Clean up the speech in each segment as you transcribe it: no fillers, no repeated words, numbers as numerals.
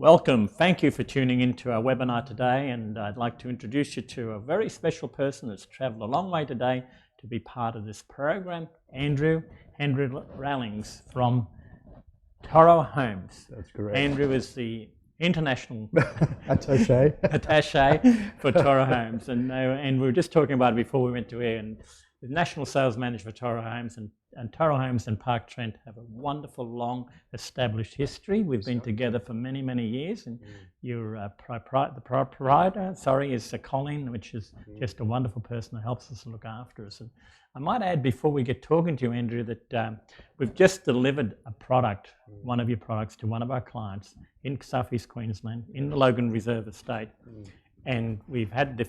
Welcome. Thank you for tuning into our webinar today, and I'd like to introduce you to a very special person that's travelled a long way today to be part of this program, Andrew Rallings from Toro Homes. That's correct. Andrew is the international attaché for Toro Homes, and we were just talking about it before we went to air, and the national sales manager for Toro Homes, and Toro Homes and Park Trent have a wonderful, long, established history. We've been together for many, many years, and your proprietor, is Colleen, which is just a wonderful person that helps us look after us. And I might add, before we get talking to you, Andrew, that we've just delivered a product, one of your products, to one of our clients in South East Queensland, in the Logan Reserve Estate, and we've had the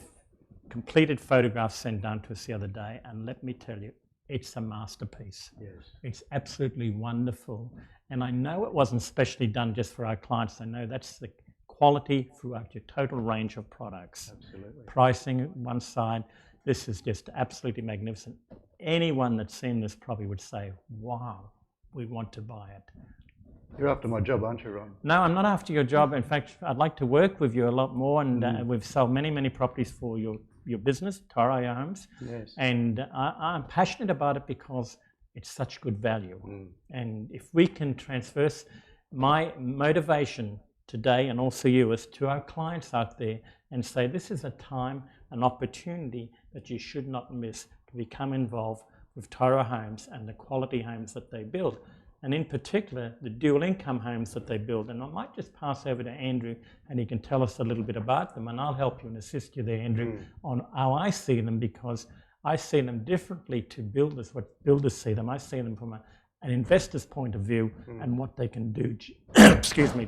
completed photographs sent down to us the other day, and let me tell you, it's a masterpiece. Yes. It's absolutely wonderful. And I know it wasn't specially done just for our clients. I know that's the quality throughout your total range of products. Absolutely. Pricing at one side, this is just absolutely magnificent. Anyone that's seen this probably would say, wow, we want to buy it. You're after my job, aren't you, Ron? No, I'm not after your job. In fact, I'd like to work with you a lot more, and we've sold many, many properties for your business, Toro Homes. Yes. And I'm passionate about it because it's such good value. And if we can transfer my motivation today, and also yours, to our clients out there and say this is a time, an opportunity that you should not miss to become involved with Toro Homes and the quality homes that they build. And in particular, the dual income homes that they build. And I might just pass over to Andrew, and he can tell us a little bit about them, and I'll help you and assist you there, Andrew, on how I see them, because I see them differently to builders, what builders see them. I see them from an investor's point of view and what they can do,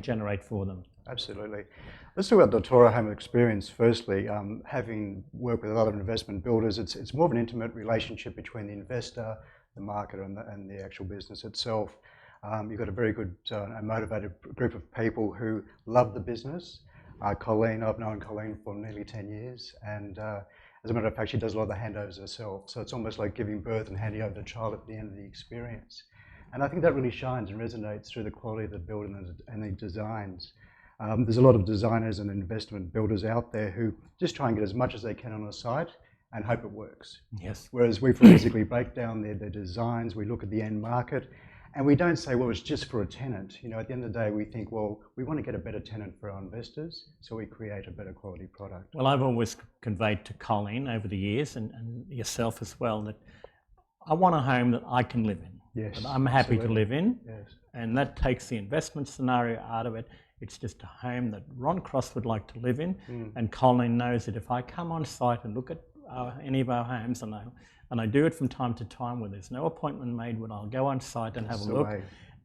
generate for them. Absolutely. Let's talk about the Toro Home experience firstly. Having worked with other investment builders, it's more of an intimate relationship between the investor, the marketer, and the actual business itself. You've got a very good and motivated group of people who love the business. Colleen, I've known Colleen for nearly 10 years, and as a matter of fact, she does a lot of the handovers herself. So it's almost like giving birth and handing over the child at the end of the experience. And I think that really shines and resonates through the quality of the building and the designs. There's a lot of designers and investment builders out there who just try and get as much as they can on a site and hope it works. Yes. Whereas we forensically break down their designs, we look at the end market, and we don't say, well, it's just for a tenant. You know, at the end of the day, we think, well, we want to get a better tenant for our investors, so we create a better quality product. Well, I've always conveyed to Colleen over the years, and yourself as well, that I want a home that I can live in. Yes, that I'm happy to live in. Yes. And that takes the investment scenario out of it. It's just a home that Ron Cross would like to live in, and Colleen knows that if I come on site and look at any of our homes, and I do it from time to time where there's no appointment made, when I'll go on site and have a look,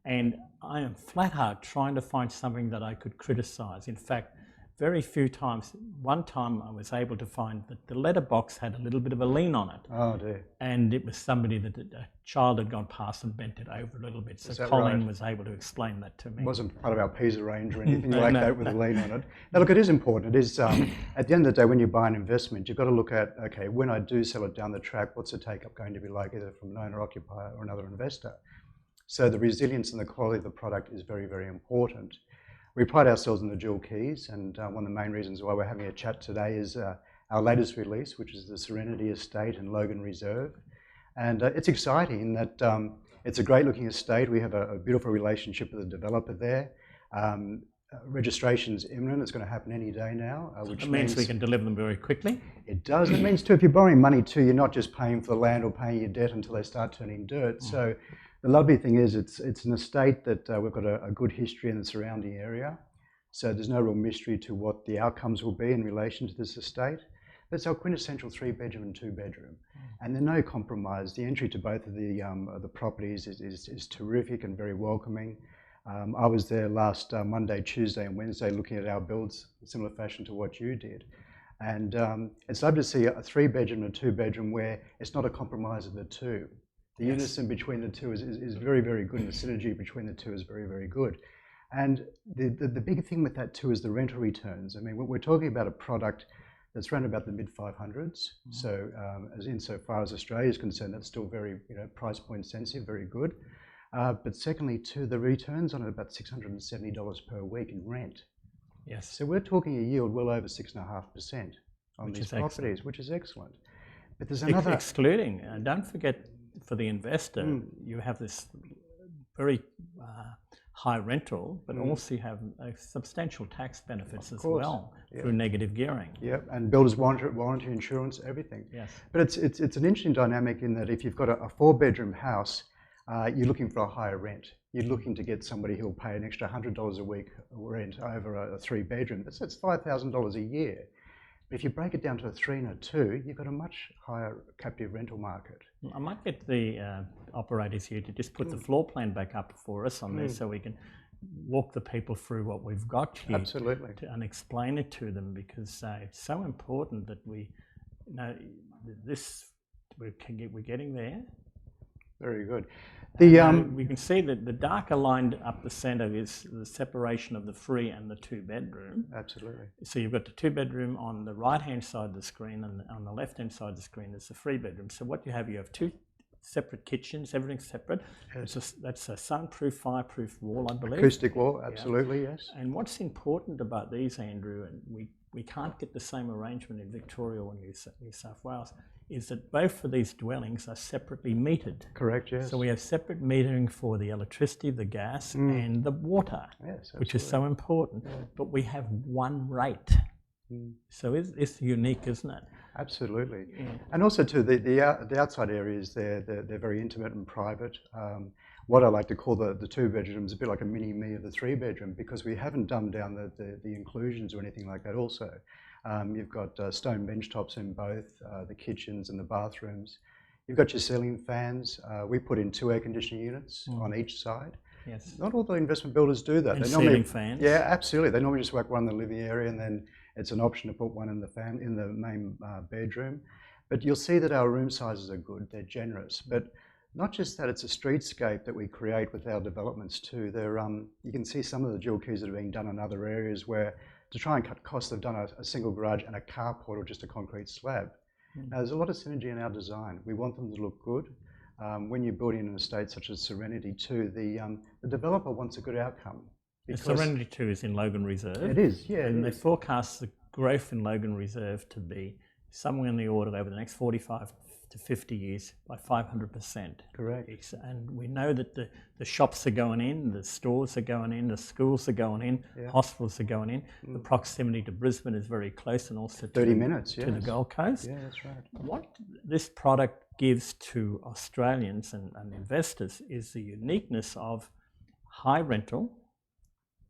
and I am flat out trying to find something that I could criticise. In fact, very few times, one time I was able to find that the letterbox had a little bit of a lean on it. Oh dear. And it was somebody that a child had gone past and bent it over a little bit. So Colleen was able to explain that to me. It wasn't part of our Pisa range or anything that with a lean on it. Now look, it is important. It is, at the end of the day, when you buy an investment, you've got to look at, okay, when I do sell it down the track, what's the take-up going to be like, either from an owner-occupier or another investor? So the resilience and the quality of the product is very, very important. We pride ourselves on the dual keys, and one of the main reasons why we're having a chat today is our latest release, which is the Serenity estate in Logan Reserve. And it's exciting in that it's a great looking estate. We have a beautiful relationship with the developer there. Registration's imminent. It's going to happen any day now. Which means we can deliver them very quickly. It does. It means too, if you're borrowing money too, you're not just paying for the land or paying your debt until they start turning dirt. So the lovely thing is it's an estate that we've got a good history in the surrounding area. So there's no real mystery to what the outcomes will be in relation to this estate. But it's our quintessential 3-bedroom and 2-bedroom. And there's no compromise. The entry to both of the properties is terrific and very welcoming. I was there last Monday, Tuesday and Wednesday looking at our builds in similar fashion to what you did. And it's lovely to see a 3-bedroom and a 2-bedroom where it's not a compromise of the two. The unison between the two is very, very good, and the synergy between the two is very, very good. And the big thing with that too is the rental returns. I mean, we're talking about a product that's around about the mid-500s. So as insofar as Australia is concerned, that's still very price point sensitive, very good. But secondly too, the returns on it about $670 per week in rent. Yes. So we're talking a yield well over 6.5% on Which these is properties, excellent. which is excellent. But there's another... Excluding, don't forget, for the investor, you have this very high rental, but also you have substantial tax benefits as well through negative gearing. Yep, and builder's warranty insurance, everything. Yes. But it's an interesting dynamic in that if you've got a 4-bedroom house, you're looking for a higher rent. You're looking to get somebody who'll pay an extra $100 a week rent over a 3-bedroom. That's $5,000 a year. But if you break it down to a 3 and a 2, you've got a much higher captive rental market. I might get the operators here to just put the floor plan back up for us on there so we can walk the people through what we've got here. Absolutely. And explain it to them, because it's so important that we know this, we're getting there. Very good. We can see that the darker line up the centre is the separation of the 3 and the 2-bedroom. Absolutely. So you've got the 2-bedroom on the right-hand side of the screen, and on the left-hand side of the screen is the 3-bedroom. So what you have 2 separate kitchens, everything's separate. Yes. That's a sunproof, fireproof wall, I believe. Acoustic wall, absolutely, yes. And what's important about these, Andrew, and we can't get the same arrangement in Victoria or New South Wales, is that both of these dwellings are separately metered. Correct, yes. So we have separate metering for the electricity, the gas, and the water, which is so important. Yeah. But we have one rate. So it's unique, isn't it? Absolutely. Yeah. And also too, the outside areas, they're very intimate and private. What I like to call the 2-bedroom is a bit like a mini-me of the 3-bedroom, because we haven't dumbed down the inclusions or anything like that also. You've got stone bench tops in both the kitchens and the bathrooms. You've got your ceiling fans. We put in 2 air conditioning units on each side. Yes. Not all the investment builders do that. And ceiling fans. Yeah, absolutely. They normally just whack one in the living area, and then it's an option to put one in the main bedroom. But you'll see that our room sizes are good. They're generous. But not just that, it's a streetscape that we create with our developments too. You can see some of the jewel keys that are being done in other areas where, to try and cut costs, they've done a single garage and a carport or just a concrete slab. Now, there's a lot of synergy in our design. We want them to look good. When you're building an estate such as Serenity 2, the developer wants a good outcome. Serenity 2 is in Logan Reserve. It is, yeah. And they forecast the growth in Logan Reserve to be somewhere in the order over the next 45 to 50 years by 500%. Correct. And we know that the shops are going in, the stores are going in, the schools are going in, hospitals are going in. The proximity to Brisbane is very close, and also 30 minutes, to the Gold Coast. Yeah, that's right. What this product gives to Australians and investors is the uniqueness of high rental,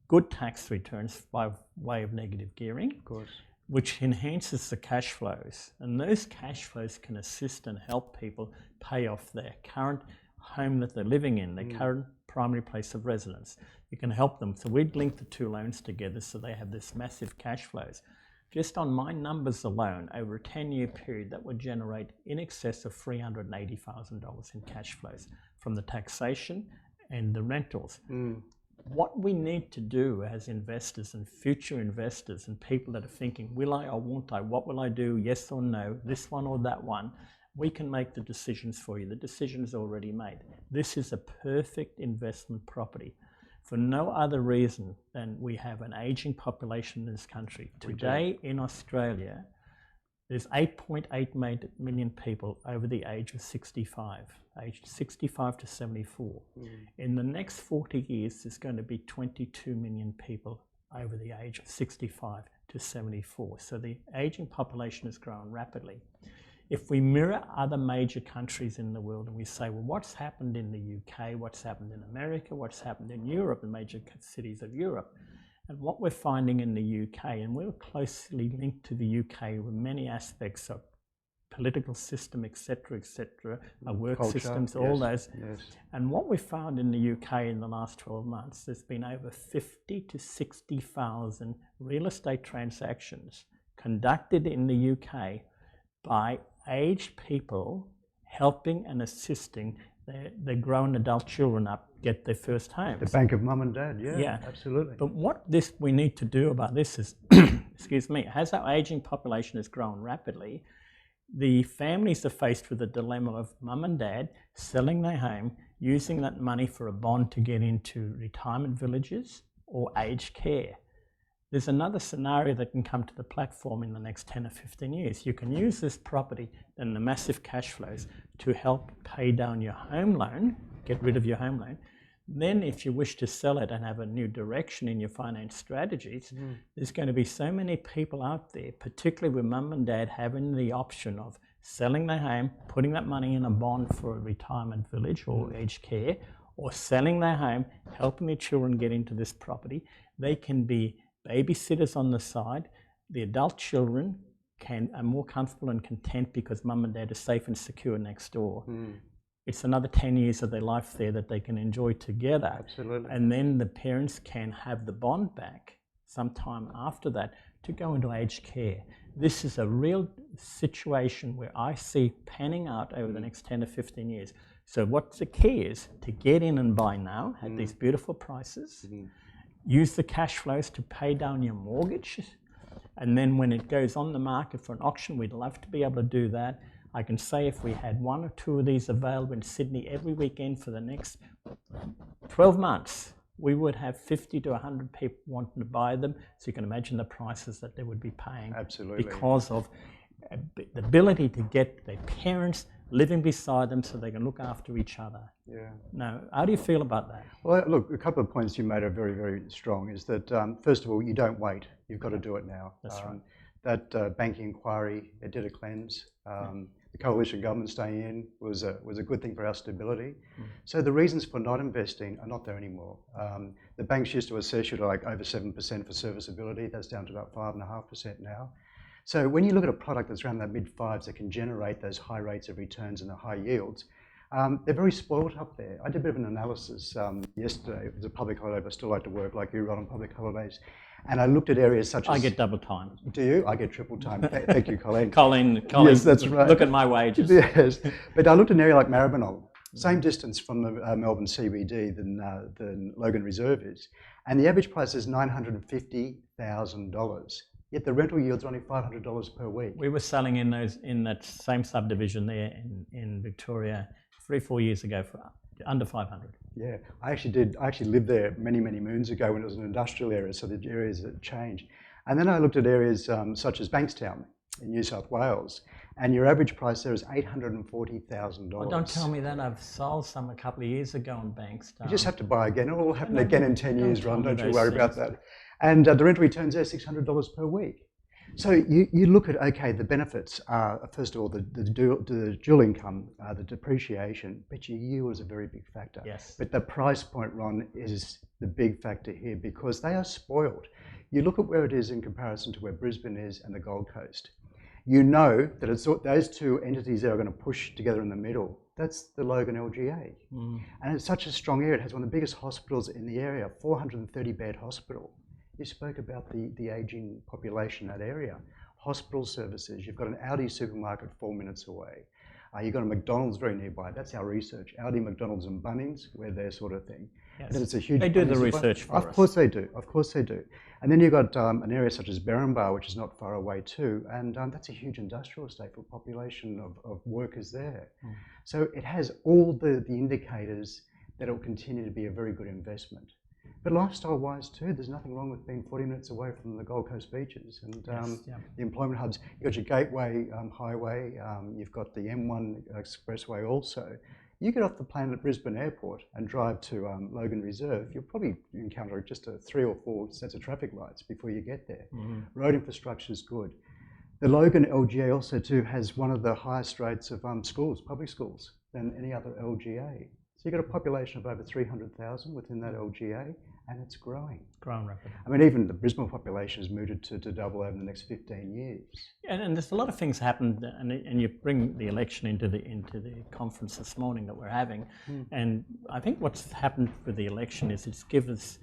good tax returns by way of negative gearing, of course, which enhances the cash flows. And those cash flows can assist and help people pay off their current home that they're living in, their current primary place of residence. You can help them. So we'd link the 2 loans together so they have this massive cash flows. Just on my numbers alone, over a 10-year period, that would generate in excess of $380,000 in cash flows from the taxation and the rentals. What we need to do as investors and future investors and people that are thinking, will I or won't I, what will I do, yes or no, this one or that one, we can make the decisions for you. The decision is already made. This is a perfect investment property for no other reason than we have an aging population in this country. Today in Australia, there's 8.8 million people over the age of 65, aged 65 to 74. In the next 40 years, there's going to be 22 million people over the age of 65 to 74. So the aging population has grown rapidly. If we mirror other major countries in the world and we say, well, what's happened in the UK, what's happened in America, what's happened in Europe, the major cities of Europe, and what we're finding in the UK, and we're closely linked to the UK with many aspects of political system, etc., our work culture, systems, all those. Yes. And what we found in the UK in the last 12 months, there's been over 50 to 60,000 real estate transactions conducted in the UK by aged people helping and assisting their grown adult children up get their first homes. The bank of mum and dad, yeah, absolutely. But what we need to do about this is, excuse me, as our aging population has grown rapidly, the families are faced with the dilemma of mum and dad selling their home, using that money for a bond to get into retirement villages or aged care. there's another scenario that can come to the platform in the next 10 or 15 years. You can use this property and the massive cash flows to help pay down your home loan, get rid of your home loan. Then if you wish to sell it and have a new direction in your finance strategies, there's going to be so many people out there, particularly with mum and dad, having the option of selling their home, putting that money in a bond for a retirement village or aged care, or selling their home, helping their children get into this property. They can be babysitters on the side. The adult children are more comfortable and content because mum and dad are safe and secure next door. It's another 10 years of their life there that they can enjoy together. Absolutely. And then the parents can have the bond back sometime after that to go into aged care. This is a real situation where I see panning out over the next 10 to 15 years. So what's the key is to get in and buy now at these beautiful prices, use the cash flows to pay down your mortgage, and then when it goes on the market for an auction, we'd love to be able to do that. I can say if we had 1 or 2 of these available in Sydney every weekend for the next 12 months, we would have 50 to 100 people wanting to buy them. So you can imagine the prices that they would be paying. Absolutely. Because of the ability to get their parents living beside them so they can look after each other. Yeah. Now, how do you feel about that? Well, look, a couple of points you made are very, very strong. Is that, first of all, you don't wait. You've got to do it now. That's right. That banking inquiry, it did a cleanse. The coalition government staying in was a good thing for our stability. So the reasons for not investing are not there anymore. The banks used to assess you to like over 7% for serviceability. That's down to about 5.5% now. So when you look at a product that's around that mid-5s that can generate those high rates of returns and the high yields, they're very spoiled up there. I did a bit of an analysis yesterday. It was a public holiday, but I still like to work like you, Rod, on public holidays. And I looked at areas such as... I get double time. Do you? I get triple time. Thank you, Colleen. Colleen, yes, that's right. Look at my wages. Yes. But I looked at an area like Maribyrnong, same distance from the Melbourne CBD than Logan Reserve is. And the average price is $950,000. Yet the rental yield's only $500 per week. We were selling in that same subdivision there in Victoria 3-4 years ago for under 500. Yeah, I actually lived there many, many moons ago when it was an industrial area, so the areas that changed. And then I looked at areas such as Bankstown in New South Wales, and your average price there is $840,000. Oh, don't tell me that. I've sold some a couple of years ago on Bankstown. You just have to buy again. It will happen again in 10 years, Ron. Don't you worry about that. And And the rental returns there $600 per week. So you look at, okay, the benefits are, first of all, the dual income, the depreciation, but your yield is a very big factor. Yes. But the price point, Ron, is the big factor here because they are spoiled. You look at where it is in comparison to where Brisbane is and the Gold Coast. You know that it's those two entities that are going to push together in the middle. That's the Logan LGA. And it's such a strong area. It has one of the biggest hospitals in the area, 430-bed hospital. You spoke about the ageing population in that area. Hospital services, you've got an Aldi supermarket 4 minutes away. You've got a McDonald's very nearby. That's our research. Aldi, McDonald's and Bunnings, we're their sort of thing. Yes. And it's a huge... They do the research for us. Of course they do. Of course they do. And then you've got an area such as Berrinbar, which is not far away too. And that's a huge industrial estate for a population of workers there. So it has all the indicators that it will continue to be a very good investment. But lifestyle-wise too, there's nothing wrong with being 40 minutes away from the Gold Coast beaches and the employment hubs. You've got your Gateway Highway, you've got the M1 Expressway also. You get off the plane at Brisbane Airport and drive to Logan Reserve, you'll probably encounter just 3 or 4 sets of traffic lights before you get there. Road infrastructure is good. The Logan LGA also too has one of the highest rates of schools, public schools, than any other LGA. So you've got a population of over 300,000 within that LGA, and it's growing. Growing rapidly. I mean, even the Brisbane population is mooted to double over the next 15 years. And there's a lot of things happened, and you bring the election into the conference this morning that we're having, and I think what's happened with the election is it's given us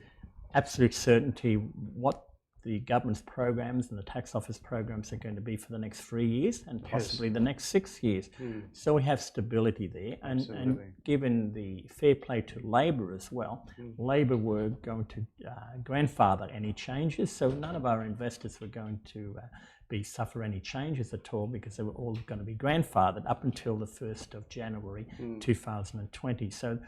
absolute certainty what the government's programs and the tax office programs are going to be for the next 3 years and possibly the next 6 years. So we have stability there, and given the fair play to Labor as well, Labor were going to grandfather any changes, so none of our investors were going to suffer any changes at all because they were all going to be grandfathered up until the 1st of January 2020. So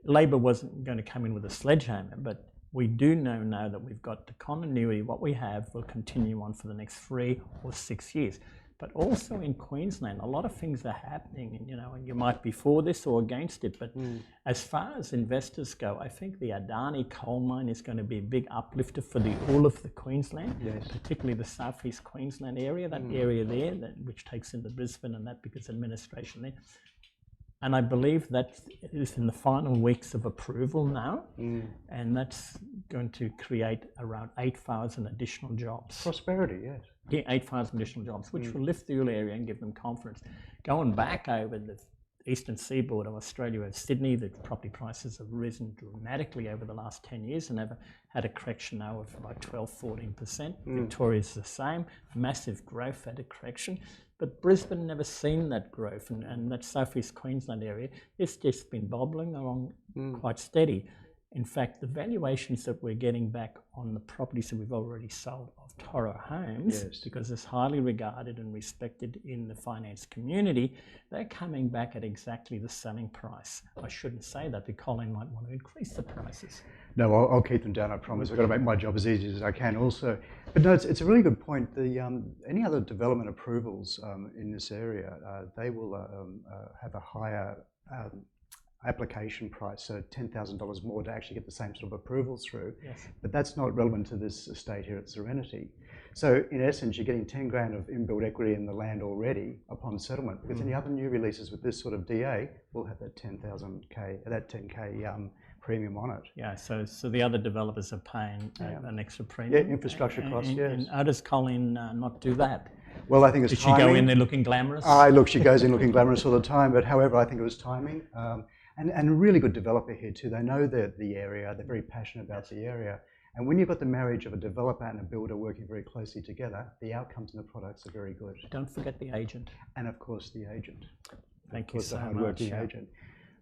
Labor wasn't going to come in with a sledgehammer, but we do know now that we've got the continuity. What we have will continue on for the next 3 or 6 years. But also in Queensland, a lot of things are happening, and you might be for this or against it. But as far as investors go, I think the Adani coal mine is going to be a big uplifter for all of the Queensland, particularly the southeast Queensland area, that area there, which takes in the Brisbane and that because administration there. And I believe that is in the final weeks of approval now, and that's going to create around 8,000 additional jobs. Prosperity, yes. Yeah, 8,000 additional jobs, which will lift the whole area and give them confidence. Going back over the eastern seaboard of Australia and Sydney, the property prices have risen dramatically over the last 10 years and have had a correction now of about 12-14%. Victoria's the same, massive growth at a correction. But Brisbane never seen that growth, and that southeast Queensland area, it's just been bobbling along quite steady. In fact, the valuations that we're getting back on the properties that we've already sold of Toro Homes, because it's highly regarded and respected in the finance community, they're coming back at exactly the selling price. I shouldn't say that because Colin might want to increase the prices. No, I'll keep them down, I promise. I've got to make my job as easy as I can also. But no, it's a really good point. Any other development approvals in this area, they will have a higher application price, so $10,000 more to actually get the same sort of approvals through. But that's not relevant to this estate here at Serenity. So in essence, you're getting 10 grand of inbuilt equity in the land already upon settlement, because any other new releases with this sort of DA will have that 10K premium on it. Yeah, so the other developers are paying an extra premium. Yeah, infrastructure costs, yes. And how does Colin not do that? Well, I think it's timing. Did she go in there looking glamorous? Look, she goes in looking glamorous all the time, but however, I think it was timing. And a really good developer here too. They know the area, they're very passionate about the area. And when you've got the marriage of a developer and a builder working very closely together, the outcomes and the products are very good. Don't forget the agent. And of course the agent. Thank you so much. The hard-working agent.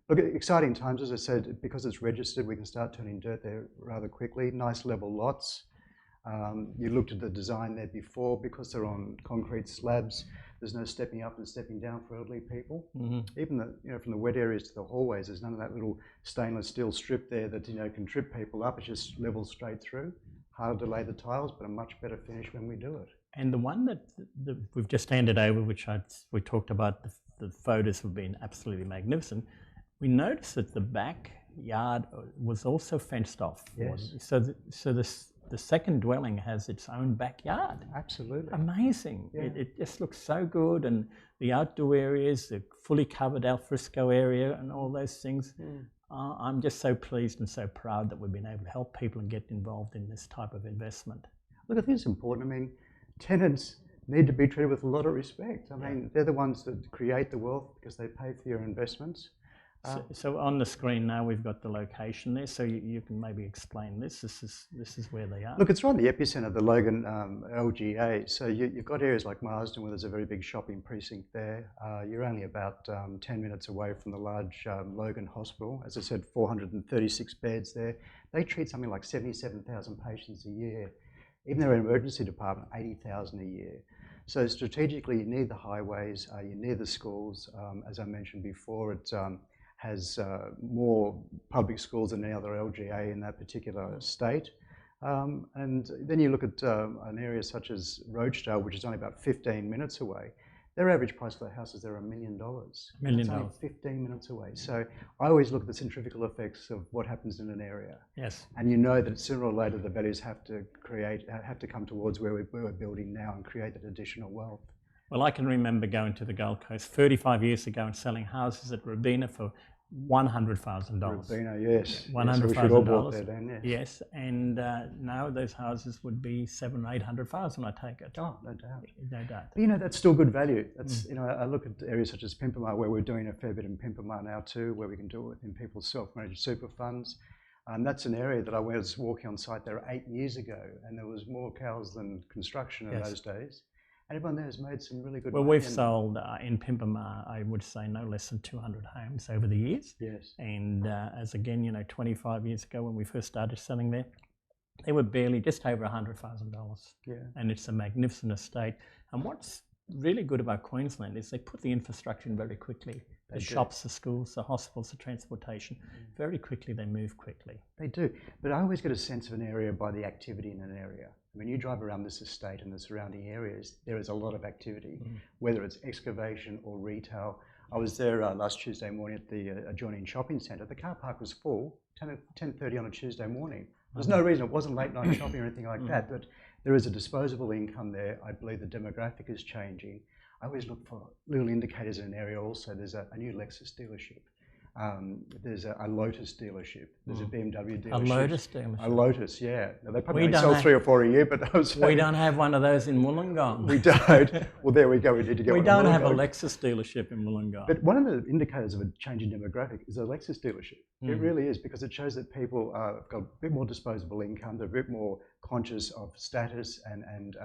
Look, exciting times, as I said, because it's registered, we can start turning dirt there rather quickly. Nice level lots. You looked at the design there before, because they're on concrete slabs. There's no stepping up and stepping down for elderly people. Even from the wet areas to the hallways, there's none of that little stainless steel strip there that can trip people up. It's just level straight through. Harder to lay the tiles, but a much better finish when we do it. And the one that we've just handed over, which we talked about, the photos have been absolutely magnificent. We noticed that the backyard was also fenced off. Yes. So the second dwelling has its own backyard. Absolutely. Amazing. Yeah. It just looks so good, and the outdoor areas, the fully covered alfresco area and all those things. I'm just so pleased and so proud that we've been able to help people and get involved in this type of investment. Look, I think it's important. I mean, tenants need to be treated with a lot of respect. I mean, they're the ones that create the wealth because they pay for your investments. So on the screen now we've got the location there, so you can maybe explain this. This is where they are. Look, it's right in the epicenter of the Logan LGA. So you've got areas like Marsden where there's a very big shopping precinct there. You're only about 10 minutes away from the large Logan Hospital. As I said, 436 beds there. They treat something like 77,000 patients a year. Even their emergency department, 80,000 a year. So strategically, you need the highways, you need the schools. As I mentioned before, it has more public schools than any other LGA in that particular state. And then you look at an area such as Rochedale, which is only about 15 minutes away. Their average price for the houses there are $1 million. $1 million. It's only 15 minutes away. So I always look at the centrifugal effects of what happens in an area. Yes. And you know that sooner or later the values have to come towards where we're building now and create that additional wealth. Well, I can remember going to the Gold Coast 35 years ago and selling houses at Robina for $100,000. Robina, yes. $100,000. We should all bought there then, yes. And now those houses would be $700,000 or $800,000, I take it. Oh, no doubt. No doubt. But that's still good value. That's I look at areas such as Pimpamar, where we're doing a fair bit in Pimpamar now too, where we can do it within people's self-managed super funds. That's an area that I was walking on site there 8 years ago, and there was more cows than construction in those days. And everyone there has made some really good money. Well, we've sold in Pimpamar, I would say, no less than 200 homes over the years. Yes. And as again, 25 years ago when we first started selling there, they were barely just over $100,000. Yeah. And it's a magnificent estate. And what's really good about Queensland is they put the infrastructure in very quickly. The shops, the schools, the hospitals, the transportation. Very quickly, they move quickly. They do. But I always get a sense of an area by the activity in an area. When you drive around this estate and the surrounding areas, there is a lot of activity, whether it's excavation or retail. I was there last Tuesday morning at the adjoining shopping centre. The car park was full, 10:30 on a Tuesday morning. There's no reason, it wasn't late night shopping or anything like that, but there is a disposable income there. I believe the demographic is changing. I always look for little indicators in an area also. There's a new Lexus dealership. There's a Lotus dealership. There's a BMW dealership. A Lotus dealership? A Lotus, yeah. Now, they probably only sell 3 or 4 a year, but I was saying, we don't have one of those in Wollongong. We don't. Well, there we go. We need to get we one. We don't have a Lexus dealership in Wollongong. But one of the indicators of a change in demographic is a Lexus dealership. It really is, because it shows that people have got a bit more disposable income. They're a bit more conscious of status and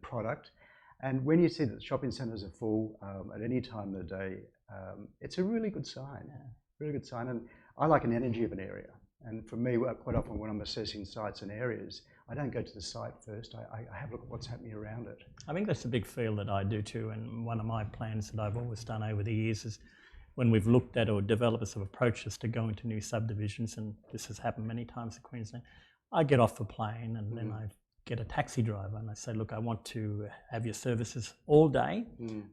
product. And when you see that shopping centres are full at any time of the day, it's a really good sign. Really good sign. And I like an energy of an area. And for me, quite often when I'm assessing sites and areas, I don't go to the site first. I have a look at what's happening around it. I think that's a big field that I do too. And one of my plans that I've always done over the years is when we've looked at, or developers have approached us to go into new subdivisions, and this has happened many times in Queensland, I get off the plane and then I get a taxi driver and I say, look, I want to have your services all day.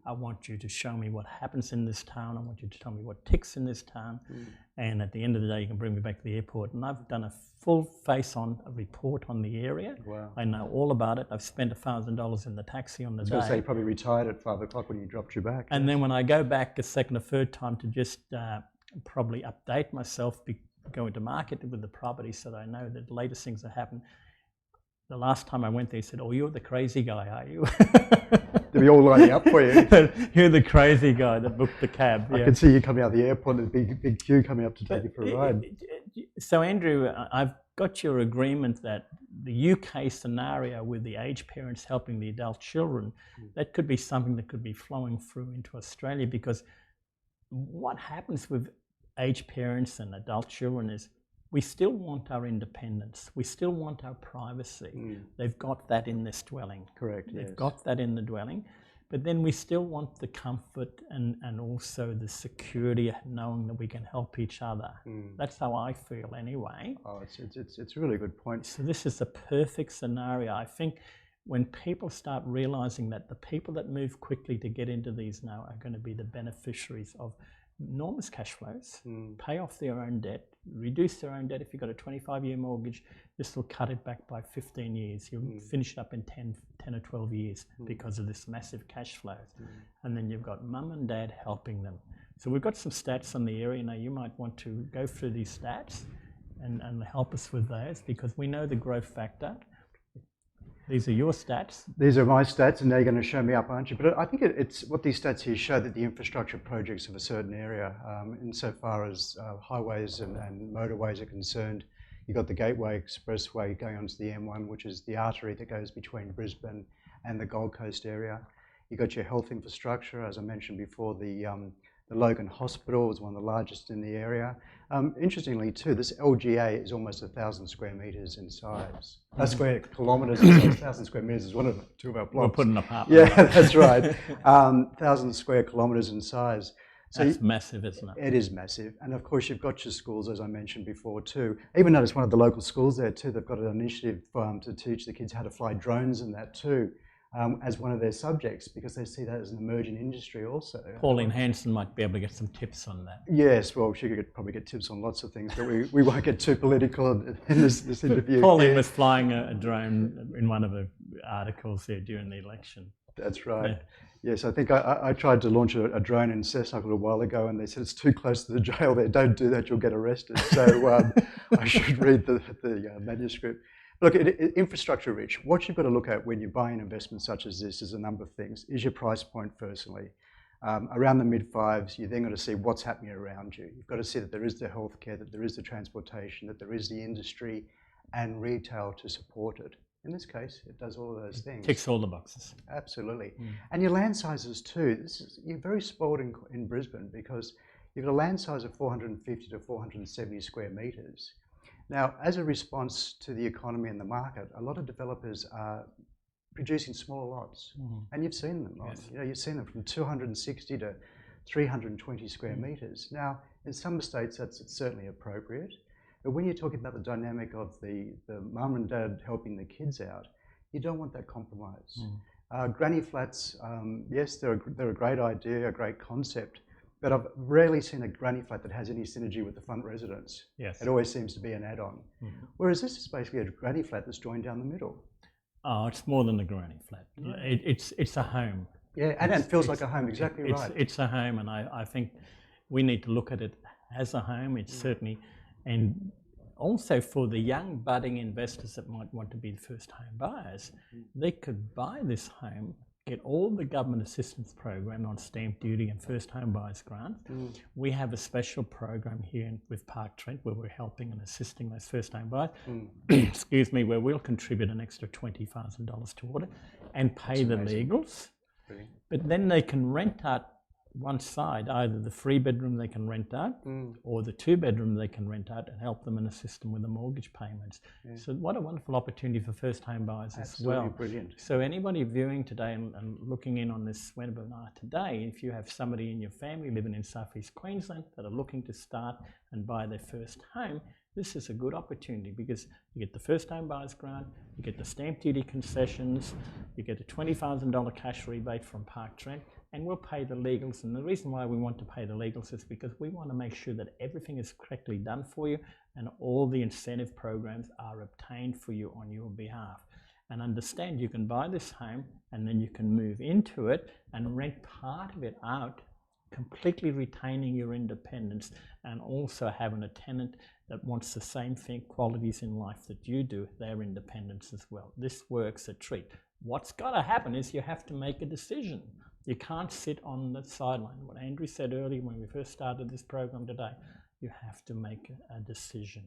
I want you to show me what happens in this town. I want you to tell me what ticks in this town. And at the end of the day, you can bring me back to the airport. And I've done a full face-on report on the area. Wow. I know all about it. I've spent $1,000 in the taxi on the day. I was going to say, you probably retired at 5 o'clock when you dropped you back. And then when I go back a second or third time to just probably update myself, go into market with the property so that I know that the latest things that happen. The last time I went there, he said, oh, you're the crazy guy, are you? They'll be all lining up for you. You're the crazy guy that booked the cab. I can see you coming out of the airport, there's a big queue coming up to take you for a ride. So, Andrew, I've got your agreement that the UK scenario with the aged parents helping the adult children, that could be something that could be flowing through into Australia, because what happens with aged parents and adult children is we still want our independence. We still want our privacy. They've got that in this dwelling. Correct, They've got that in the dwelling. But then we still want the comfort and also the security of knowing that we can help each other. That's how I feel anyway. Oh, it's a really good point. So this is a perfect scenario. I think when people start realizing that the people that move quickly to get into these now are going to be the beneficiaries of enormous cash flows, pay off their own debt, reduce their own debt. If you've got a 25-year mortgage, this will cut it back by 15 years. You'll finish it up in 10 or 12 years because of this massive cash flows. And then you've got mum and dad helping them. So we've got some stats on the area. Now you might want to go through these stats and help us with those, because we know the growth factor. These are your stats. These are my stats, and they're going to show me up, aren't you? But I think it's what these stats here show, that the infrastructure projects of a certain area, insofar as highways and motorways are concerned, you've got the Gateway Expressway going onto the M1, which is the artery that goes between Brisbane and the Gold Coast area. You've got your health infrastructure, as I mentioned before, the Logan Hospital is one of the largest in the area. Interestingly too, this LGA is almost 1,000 square metres in size. Square kilometres, 1,000 square metres is one of two of our blocks. We'll put an apartment. Yeah, that's right. 1,000 square kilometres in size. So that's massive, isn't it? It is massive. And of course, you've got your schools, as I mentioned before too. Even noticed one of the local schools there too, they've got an initiative to teach the kids how to fly drones and that too. As one of their subjects, because they see that as an emerging industry also. Pauline Hanson might be able to get some tips on that. Yes, well, she could probably get tips on lots of things, but we won't get too political in this interview. Pauline was flying a drone in one of the articles there during the election. That's right. Yeah. Yes, I think I tried to launch a drone in Cessnock a little while ago, and they said it's too close to the jail there. Don't do that, you'll get arrested. So I should read the manuscript. Look, infrastructure rich. What you've got to look at when you're buying investments such as this is a number of things. Is your price point, firstly. Around the mid-5s, you're then got to see what's happening around you. You've got to see that there is the healthcare, that there is the transportation, that there is the industry and retail to support it. In this case, it does all of those things. Ticks all the boxes. Absolutely. And your land sizes too. You're very spoiled in Brisbane, because you've got a land size of 450 to 470 square metres. Now, as a response to the economy and the market, a lot of developers are producing smaller lots, and you've seen them. Yes. You've seen them from 260 to 320 square metres. Now, in some states, that's certainly appropriate. But when you're talking about the dynamic of the mum and dad helping the kids out, you don't want that compromise. Granny flats, yes, they're a great idea, a great concept, but I've rarely seen a granny flat that has any synergy with the front residence. Yes. It always seems to be an add-on. Whereas this is basically a granny flat that's joined down the middle. Oh, it's more than a granny flat. It's a home. Yeah, and it feels like a home, exactly right. It's a home, and I think we need to look at it as a home. It's certainly, and also for the young budding investors that might want to be the first home buyers, they could buy this home, get all the government assistance program on stamp duty and first home buyers grant. We have a special program here with Park Trent where we're helping and assisting those first home buyers, excuse me, where we'll contribute an extra $20,000 toward it and pay the legals. Brilliant. But then they can rent out one side, either the 3-bedroom they can rent out or the 2-bedroom they can rent out and help them and assist them with the mortgage payments. So what a wonderful opportunity for first home buyers as well. Brilliant. So anybody viewing today and looking in on this webinar today, if you have somebody in your family living in Southeast Queensland that are looking to start and buy their first home, this is a good opportunity because you get the first home buyers grant, you get the stamp duty concessions, you get a $20,000 cash rebate from Park Trent, and we'll pay the legals. And the reason why we want to pay the legals is because we want to make sure that everything is correctly done for you and all the incentive programs are obtained for you on your behalf. And understand you can buy this home and then you can move into it and rent part of it out, completely retaining your independence and also having a tenant that wants the same qualities in life that you do, their independence as well. This works a treat. What's got to happen is you have to make a decision. You can't sit on the sideline. What Andrew said earlier when we first started this program today, you have to make a decision.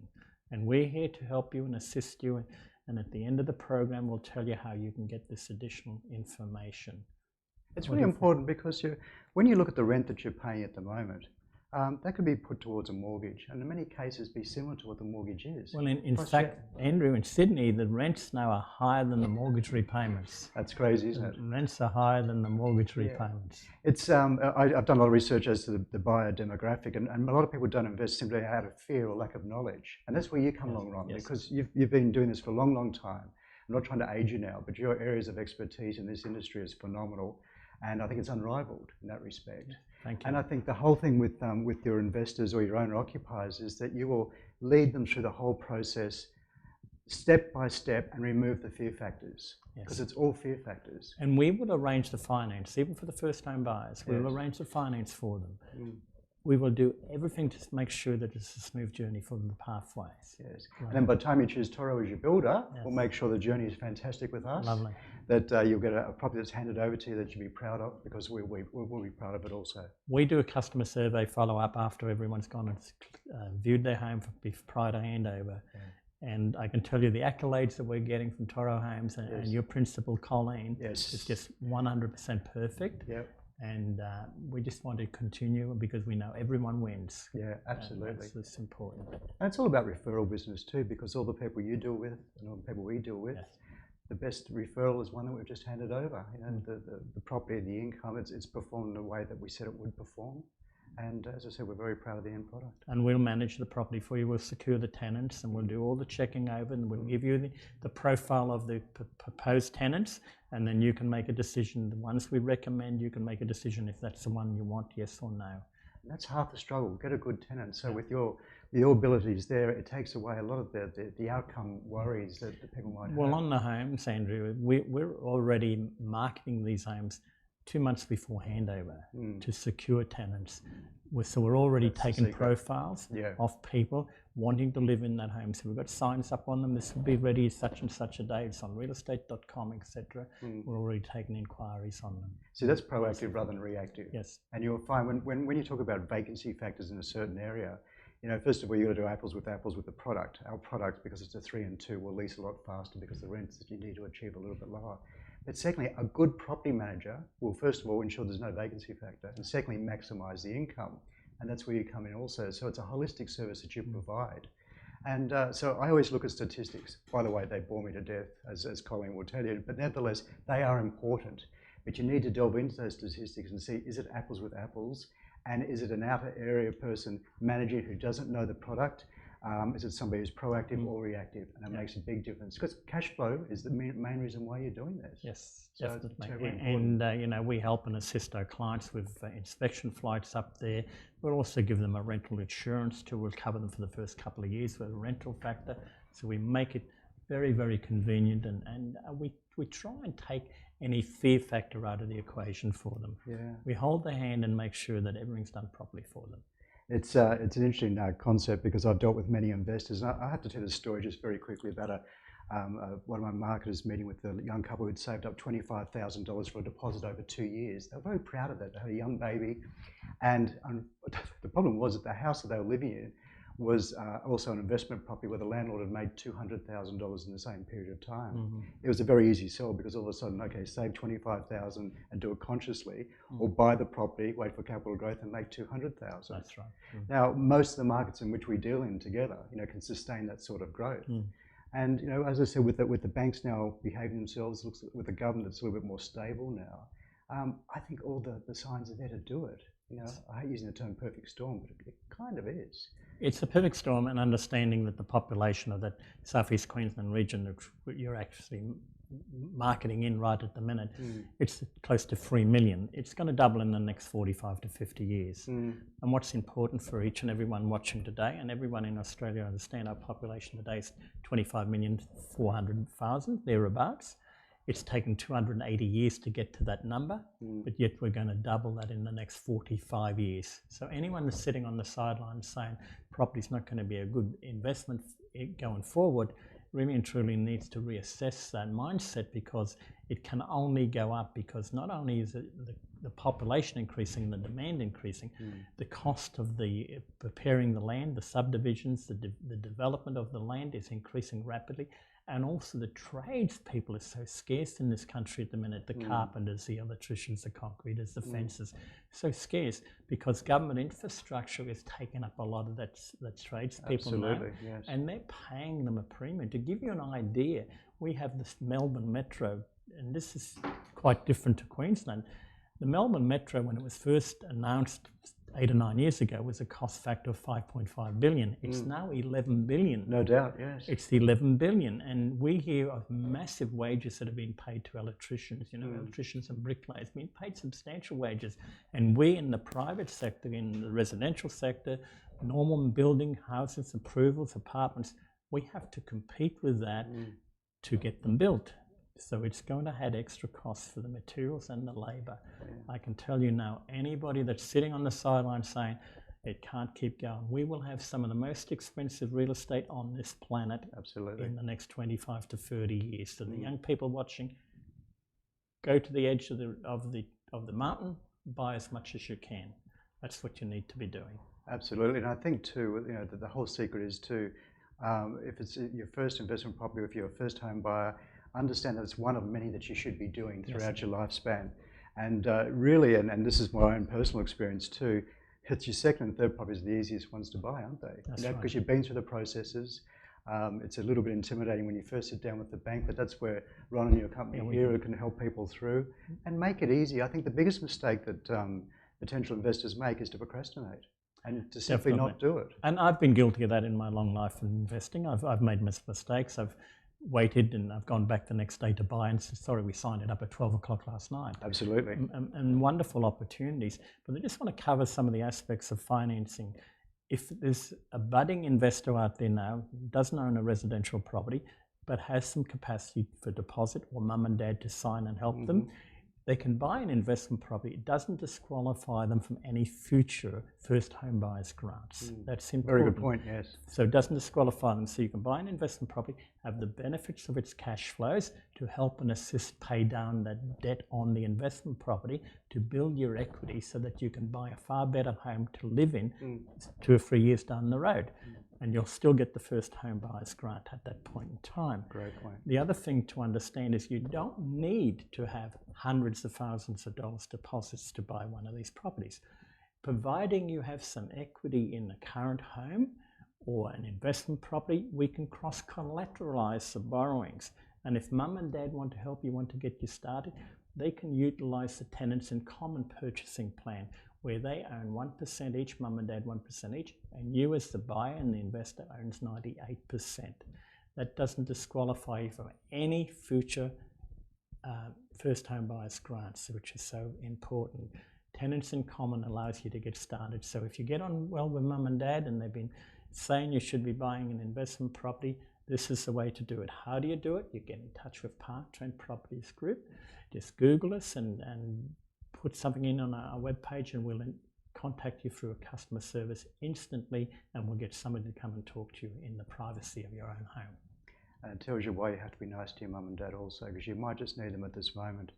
And we're here to help you and assist you. And at the end of the program, we'll tell you how you can get this additional information. It's really important because when you look at the rent that you're paying at the moment, that could be put towards a mortgage and in many cases be similar to what the mortgage is. Well, in fact, Andrew, in Sydney, the rents now are higher than the mortgage repayments. That's crazy, isn't it? Rents are higher than the mortgage repayments. It's I've done a lot of research as to the buyer demographic, and a lot of people don't invest simply out of fear or lack of knowledge. And that's where you come along, Ron, because you've been doing this for a long, long time. I'm not trying to age you now, but your areas of expertise in this industry is phenomenal. And I think it's unrivaled in that respect. Thank you. And I think the whole thing with your investors or your owner occupiers is that you will lead them through the whole process step by step and remove the fear factors, because it's all fear factors. And we will arrange the finance, even for the first home buyers. We will arrange the finance for them. We will do everything to make sure that it's a smooth journey for the pathways. Yes. Right. And then by the time you choose Toro as your builder, we'll make sure the journey is fantastic with us. Lovely. That you'll get a property that's handed over to you that you'll be proud of, because we'll be proud of it also. We do a customer survey follow-up after everyone's gone and viewed their home prior to handover. And I can tell you the accolades that we're getting from Toro Homes and your principal, Colleen, is just 100% perfect. Yep. And we just want to continue because we know everyone wins. Yeah, absolutely. That's important. And it's all about referral business too, because all the people you deal with and all the people we deal with, the best referral is one that we've just handed over. You know, the property, the income, it's performed in a way that we said it would perform. And as I said, we're very proud of the end product. And we'll manage the property for you. We'll secure the tenants and we'll do all the checking over and we'll give you the profile of the proposed tenants, and then you can make a decision. The ones we recommend, you can make a decision if that's the one you want, yes or no. And that's half the struggle, get a good tenant. So with your abilities there, it takes away a lot of the outcome worries that people might have. Well, on the homes, Andrew, we're already marketing these homes 2 months before handover to secure tenants. So we're already taking profiles of people wanting to live in that home. So we've got signs up on them. This will be ready such and such a day. It's on realestate.com, etc. We're already taking inquiries on them. So that's proactive rather than reactive. Yes. And you'll find when you talk about vacancy factors in a certain area, you know, first of all, you've got to do apples with the product. Our product, because it's a 3 and 2, will lease a lot faster because the rents that you need to achieve are a little bit lower. But secondly, a good property manager will first of all ensure there's no vacancy factor, and secondly, maximise the income. And that's where you come in also. So it's a holistic service that you provide. And so I always look at statistics. By the way, they bore me to death, as Colleen will tell you, but nevertheless, they are important. But you need to delve into those statistics and see, is it apples with apples? And is it an outer area person managing who doesn't know the product? Is it somebody who's proactive or reactive? And it makes a big difference because cash flow is the main reason why you're doing this. Yes, so definitely. And you know, we help and assist our clients with inspection flights up there. We'll also give them a rental insurance too. We'll cover them for the first couple of years with a rental factor. So we make it very, very convenient, and we try and take any fear factor out of the equation for them. Yeah. We hold their hand and make sure that everything's done properly for them. It's an interesting concept because I've dealt with many investors. And I have to tell the story just very quickly about one of my marketers meeting with a young couple who'd saved up $25,000 for a deposit over 2 years. They were very proud of that. They had a young baby. And the problem was that the house that they were living in was also an investment property where the landlord had made $200,000 in the same period of time. Mm-hmm. It was a very easy sell because all of a sudden, okay, save $25,000 and do it consciously, or buy the property, wait for capital growth, and make $200,000. That's right. Mm. Now, most of the markets in which we deal in together, you know, can sustain that sort of growth. Mm. And you know, as I said, with the banks now behaving themselves, looks with the government that's a little bit more stable now. I think all the signs are there to do it. You know, I hate using the term perfect storm, but it kind of is. It's a perfect storm, and understanding that the population of that Southeast Queensland region that you're actually marketing in right at the minute, it's close to 3 million. It's going to double in the next 45 to 50 years. And what's important for each and everyone watching today, and everyone in Australia understand our population today is 25,400,000, thereabouts. It's taken 280 years to get to that number, but yet we're going to double that in the next 45 years. So anyone that's sitting on the sidelines saying property's not going to be a good investment going forward, really and truly needs to reassess that mindset, because it can only go up because not only is it the population increasing, the demand increasing, the cost of the preparing the land, the subdivisions, the development of the land is increasing rapidly. And also the tradespeople are so scarce in this country at the minute. The carpenters, the electricians, the concreters, the fencers, so scarce because government infrastructure is taking up a lot of that tradespeople now. Yes. And they're paying them a premium. To give you an idea, we have this Melbourne Metro, and this is quite different to Queensland. The Melbourne Metro, when it was first announced 8 or 9 years ago, was a cost factor of 5.5 billion. It's now 11 billion. No doubt, yes. It's 11 billion. And we hear of massive wages that have been paid to electricians, you know, electricians and bricklayers, being paid substantial wages. And we in the private sector, in the residential sector, normal building, houses, approvals, apartments, we have to compete with that to get them built. So it's going to add extra costs for the materials and the labour. I can tell you now, anybody that's sitting on the sideline saying it can't keep going, we will have some of the most expensive real estate on this planet in the next 25 to 30 years. So the young people watching, go to the edge of the mountain, buy as much as you can. That's what you need to be doing. Absolutely, and I think too, you know, the whole secret is to, if it's your first investment property, or if you're a first home buyer, understand that it's one of many that you should be doing throughout your lifespan. And really, and this is my own personal experience too, it's your second and third properties are the easiest ones to buy, aren't they? That's right. Because you've been through the processes. It's a little bit intimidating when you first sit down with the bank, but that's where Ron and your company here can help people through and make it easy. I think the biggest mistake that potential investors make is to procrastinate and to simply not do it. And I've been guilty of that in my long life in investing. I've made mistakes. I've waited and I've gone back the next day to buy and said, sorry, we signed it up at 12 o'clock last night. Absolutely. And wonderful opportunities. But I just want to cover some of the aspects of financing. If there's a budding investor out there now, doesn't own a residential property, but has some capacity for deposit or mum and dad to sign and help them, they can buy an investment property. It doesn't disqualify them from any future first home buyers grants. That's important. Very good point, yes. So it doesn't disqualify them. So you can buy an investment property, have the benefits of its cash flows to help and assist pay down that debt on the investment property to build your equity so that you can buy a far better home to live in 2 or 3 years down the road. And you'll still get the first home buyer's grant at that point in time. Great point. The other thing to understand is you don't need to have hundreds of thousands of dollars deposits to buy one of these properties. Providing you have some equity in the current home or an investment property, we can cross-collateralize the borrowings. And if mum and dad want to help you, want to get you started, they can utilize the tenants in common purchasing plan, where they own 1% each, mum and dad 1% each, and you as the buyer and the investor owns 98%. That doesn't disqualify you from any future first home buyers grants, which is so important. Tenants in common allows you to get started. So if you get on well with mum and dad and they've been saying you should be buying an investment property, this is the way to do it. How do you do it? You get in touch with Park Trent Properties Group. Just Google us and put something in on our webpage, and we'll contact you through a customer service instantly, and we'll get somebody to come and talk to you in the privacy of your own home. And it tells you why you have to be nice to your mum and dad also, because you might just need them at this moment.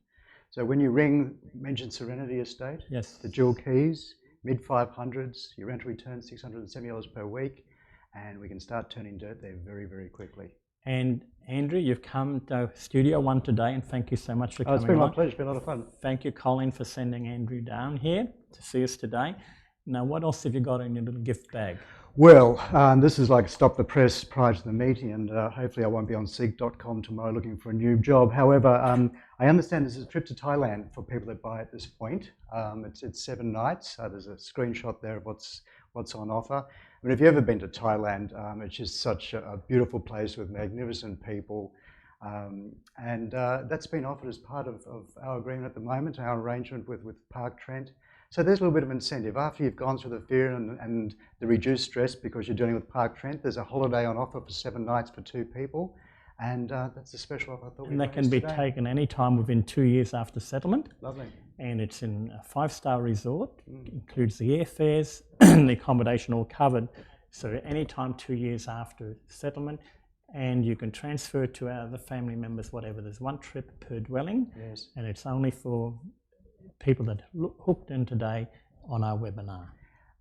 So when you ring, mention Serenity Estate. Yes. The dual keys, mid-500s, your rental return $670 per week, and we can start turning dirt there very, very quickly. And Andrew, you've come to Studio One today, and thank you so much for coming. It's been my pleasure. It's been a lot of fun. Thank you, Colin, for sending Andrew down here to see us today. Now, what else have you got in your little gift bag? Well, this is like stop the press prior to the meeting, and hopefully I won't be on seek.com tomorrow looking for a new job. However, I understand this is a trip to Thailand for people that buy at this point. It's 7 nights. There's a screenshot there of what's on offer. I mean, if you've ever been to Thailand, it's just such a beautiful place with magnificent people. And that's been offered as part of our agreement at the moment, our arrangement with Park Trent. So there's a little bit of incentive. After you've gone through the fear and the reduced stress because you're dealing with Park Trent, there's a holiday on offer for 7 nights for 2 people. And that's a special offer I thought and that can be taken any time within 2 years after settlement. Lovely. And it's in a 5-star resort. Includes the airfares and the accommodation all covered. So anytime 2 years after settlement, and you can transfer it to other family members, whatever. There's 1 trip per dwelling. Yes. And it's only for people that hooked in today on our webinar.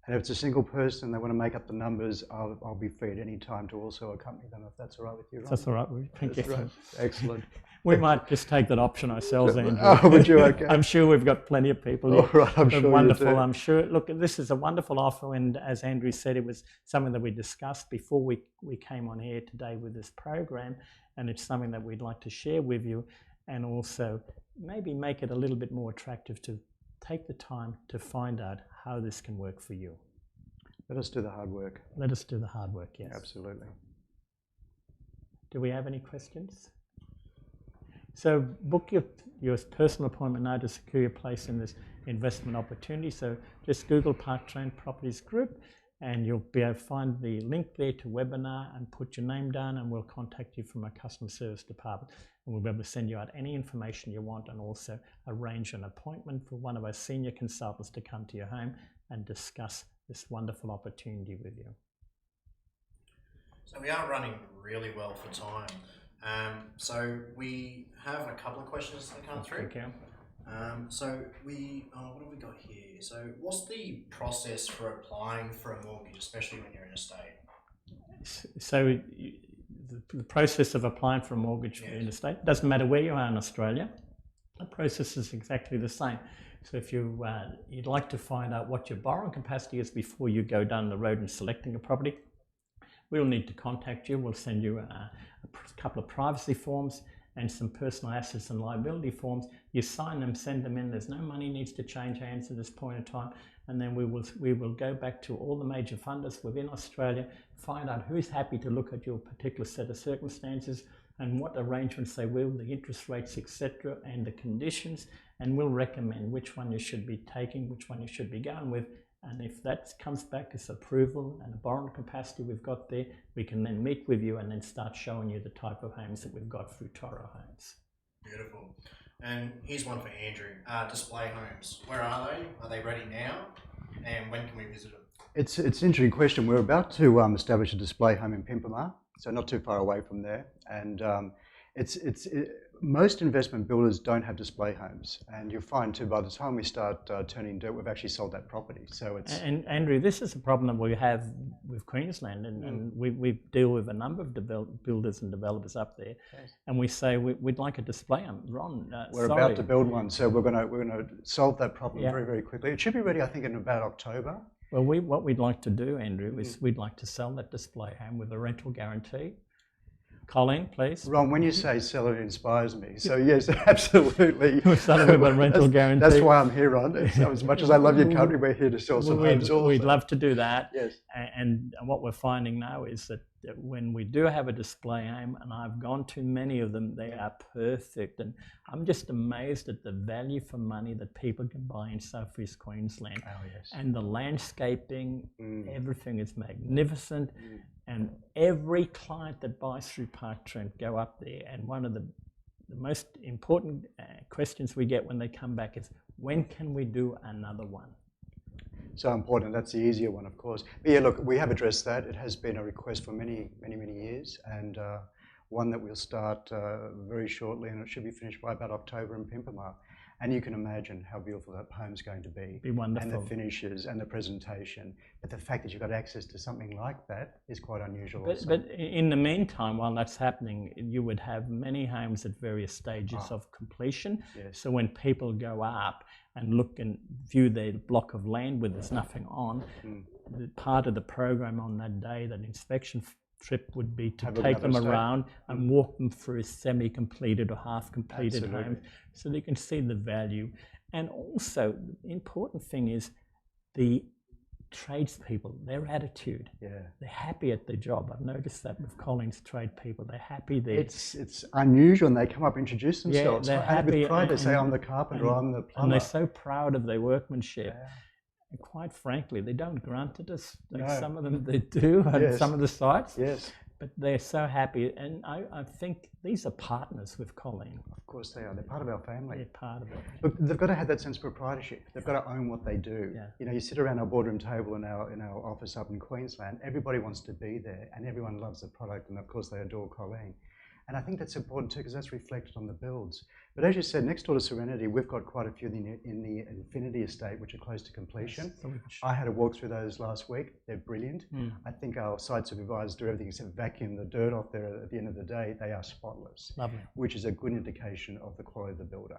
And if it's a single person, they want to make up the numbers, I'll be free at any time to also accompany them, if that's all right with you, Ron. That's all right. Thank you. Right. Excellent. We might just take that option ourselves, Andrew. Oh, would you? Okay. I'm sure we've got plenty of people. All right, I'm sure wonderful. you do. I'm sure. Look, this is a wonderful offer, and as Andrew said, it was something that we discussed before we came on air today with this program, and it's something that we'd like to share with you, and also maybe make it a little bit more attractive to take the time to find out how this can work for you. Let us do the hard work. Let us do the hard work, yes. Absolutely. Do we have any questions? So book your personal appointment now to secure your place in this investment opportunity. So just Google Park Trent Properties Group and you'll be able to find the link there to webinar and put your name down, and we'll contact you from our customer service department. And we'll be able to send you out any information you want and also arrange an appointment for one of our senior consultants to come to your home and discuss this wonderful opportunity with you. So we are running really well for time. So we have a couple of questions that come through. Okay. So what have we got here? So what's the process for applying for a mortgage, especially when you're in a state? So the process of applying for a mortgage in a state, doesn't matter where you are in Australia, the process is exactly the same. So if you'd like to find out what your borrowing capacity is before you go down the road and selecting a property, we'll need to contact you. We'll send you a couple of privacy forms and some personal assets and liability forms. You sign them, send them in. There's no money needs to change hands at this point in time. And then we will go back to all the major funders within Australia, find out who's happy to look at your particular set of circumstances and what arrangements they will, the interest rates, etc., and the conditions, and we'll recommend which one you should be taking, which one you should be going with. And if that comes back as approval and a borrowing capacity we've got there, we can then meet with you and then start showing you the type of homes that we've got through Toro Homes. Beautiful. And here's one for Andrew. Display homes. Where are they? Are they ready now? And when can we visit them? It's an interesting question. We're about to establish a display home in Pimpama, so not too far away from there. And most investment builders don't have display homes, and you'll find too by the time we start turning dirt, we've actually sold that property. So it's and Andrew, this is a problem that we have with Queensland, and we deal with a number of builders and developers up there, and we say we'd like a display home. Ron, we're about to build one, so we're going to solve that problem very, very quickly. It should be ready, I think, in about October. Well, what we'd like to do, Andrew, is we'd like to sell that display home with a rental guarantee. Colleen, please. Ron, when you say sell it inspires me. So yes, absolutely. Sell it with a rental guarantee. That's why I'm here, Ron. As much as I love your country, we're here to sell some homes also. We'd love to do that. Yes. And what we're finding now is that when we do have a display aim, and I've gone to many of them, they are perfect. And I'm just amazed at the value for money that people can buy in Southeast Queensland. Oh, yes. And the landscaping, everything is magnificent. And every client that buys through Park Trent go up there. And one of the most important questions we get when they come back is, when can we do another one? So important. That's the easier one, of course. But yeah, look, we have addressed that. It has been a request for many years, and one that we'll start very shortly, and it should be finished by about October in Pimpama. And you can imagine how beautiful that home's going to be. Be wonderful. And the finishes and the presentation. But the fact that you've got access to something like that is quite unusual. But in the meantime, while that's happening, you would have many homes at various stages of completion. Yes. So when people go up and look and view their block of land where there's nothing on, the part of the program on that day, that inspection trip, would be to take them around and walk them through semi-completed or half-completed homes so they can see the value. And also, the important thing is the tradespeople, their attitude. Yeah. They're happy at their job. I've noticed that with Collins tradespeople. They're happy there. It's unusual, and they come up and introduce themselves. Yeah, they're happy. With pride, they say, I'm the carpenter, I'm the plumber. And they're so proud of their workmanship. Yeah. And quite frankly, they don't grunt at us. Like No. some of them they do on some of the sites. Yes. But they're so happy. And I think these are partners with Colleen. Of course they are. They're part of our family. They're part of it. Look, they've got to have that sense of proprietorship. They've got to own what they do. Yeah. You know, you sit around our boardroom table in our office up in Queensland, everybody wants to be there, and everyone loves the product, and of course they adore Colleen. And I think that's important too, because that's reflected on the builds. But as you said, next door to Serenity, we've got quite a few in the Infinity estate, which are close to completion. Yes, so I had a walk through those last week. They're brilliant. I think our site supervisors do everything except vacuum the dirt off there at the end of the day. They are spotless. Lovely. Which is a good indication of the quality of the builder.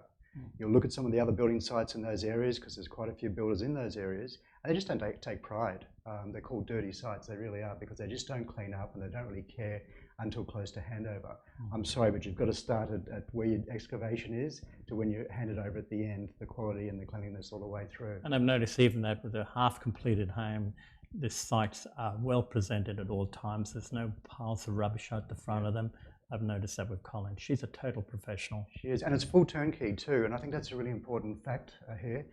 You'll look at some of the other building sites in those areas, because there's quite a few builders in those areas, and they just don't take pride. They're called dirty sites. They really are, because they just don't clean up and they don't really care until close to handover. I'm sorry, but you've got to start at where your excavation is to when you hand it over at the end, the quality and the cleanliness all the way through. And I've noticed even that with a half-completed home, the sites are well presented at all times. There's no piles of rubbish at the front of them. I've noticed that with Colin. She's a total professional. She is, and it's full turnkey too, and I think that's a really important fact here.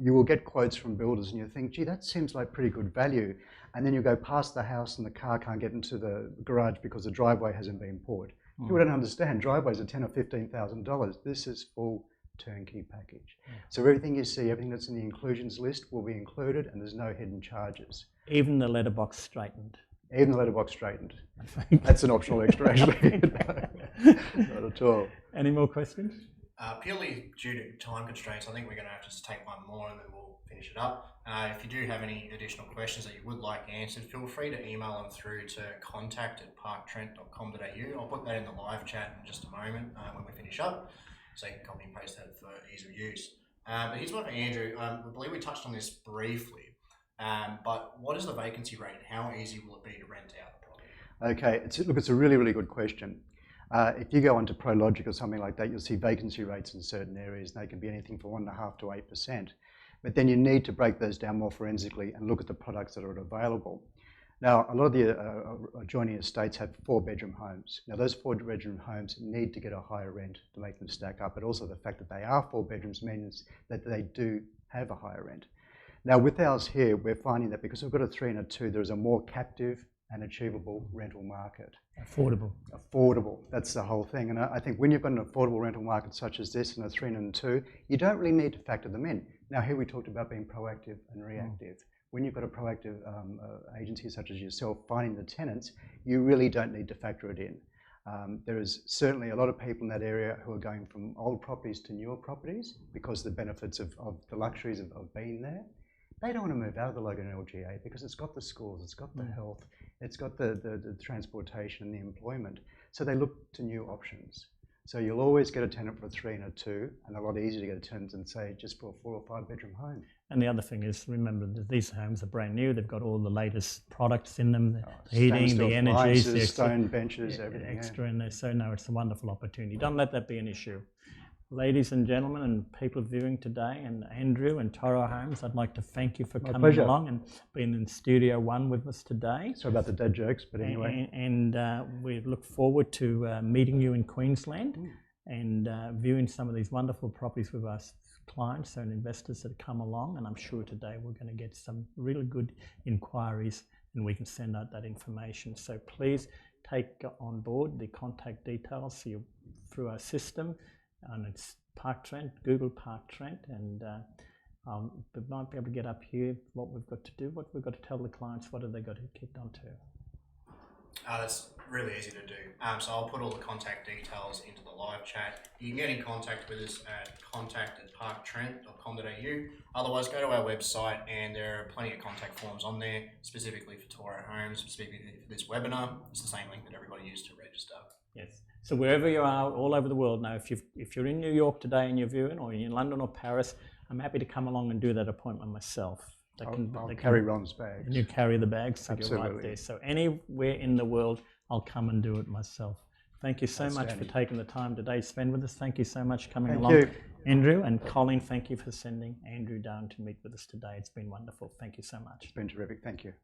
You will get quotes from builders and you think, gee, that seems like pretty good value. And then you go past the house and the car can't get into the garage because the driveway hasn't been poured. People don't understand, driveways are $10,000 or $15,000. This is full turnkey package. So everything you see, everything that's in the inclusions list will be included, and there's no hidden charges. Even the letterbox straightened. Even the letterbox straightened. That's an optional extra, actually. Not at all. Any more questions? Purely due to time constraints, I think we're going to have to just take one more and then we'll finish it up. If you do have any additional questions that you would like answered, feel free to email them through to contact@parktrent.com.au. I'll put that in the live chat in just a moment when we finish up, so you can copy and paste that for ease of use. But here's one for Andrew. I believe we touched on this briefly, but what is the vacancy rate? How easy will it be to rent out the property? Okay, it's a really, really good question. If you go onto ProLogic or something like that, you'll see vacancy rates in certain areas, and they can be anything from 1.5% to 8%. But then you need to break those down more forensically and look at the products that are available. Now, a lot of the adjoining estates have 4-bedroom homes. Now, those 4-bedroom homes need to get a higher rent to make them stack up, but also the fact that they are 4 bedrooms means that they do have a higher rent. Now, with ours here, we're finding that because we've got a 3 and a 2, there is a more captive and achievable rental market. Affordable. Affordable, that's the whole thing. And I think when you've got an affordable rental market such as this, and a 3 and a 2, you don't really need to factor them in. Now, here we talked about being proactive and reactive. When you've got a proactive agency such as yourself finding the tenants, you really don't need to factor it in. There is certainly a lot of people in that area who are going from old properties to newer properties because of the benefits of the luxuries of being there. They don't want to move out of the Logan LGA because it's got the schools, it's got the health, it's got the transportation and the employment. So they look to new options. So you'll always get a tenant for a 3 and a 2, and a lot easier to get a tenant than say just for a 4 or 5 bedroom home. And the other thing is, remember that these homes are brand new. They've got all the latest products in them, the heating, the energy, the stone benches, everything. Extra in there. So no, it's a wonderful opportunity. Don't let that be an issue. Ladies and gentlemen and people viewing today, and Andrew and Toro Homes, I'd like to thank you for coming along and being in Studio One with us today. Sorry about the dad jokes, but anyway. And we look forward to meeting you in Queensland and viewing some of these wonderful properties with us clients and investors that come along, and I'm sure today we're going to get some really good inquiries and we can send out that information. So please take on board the contact details through our system, and it's Park Trent, Google Park Trent, and we might be able to get up here what we've got to do, what we've got to tell the clients, what have they got to get onto. That's really easy to do. So I'll put all the contact details into the live chat. You can get in contact with us at contact@parktrent.com.au. Otherwise, go to our website and there are plenty of contact forms on there, specifically for Toro Homes, specifically for this webinar. It's the same link that everybody used to register. Yes. So wherever you are, all over the world now, if you're in New York today and you're viewing, or you're in London or Paris, I'm happy to come along and do that appointment myself. I'll carry Ron's bags. And you carry the bags, so Absolutely. you're right there. So anywhere in the world, I'll come and do it myself. Thank you so much for taking the time today to spend with us. Thank you so much for coming along. You. Andrew and Colin, thank you for sending Andrew down to meet with us today. It's been wonderful. Thank you so much. It's been terrific. Thank you.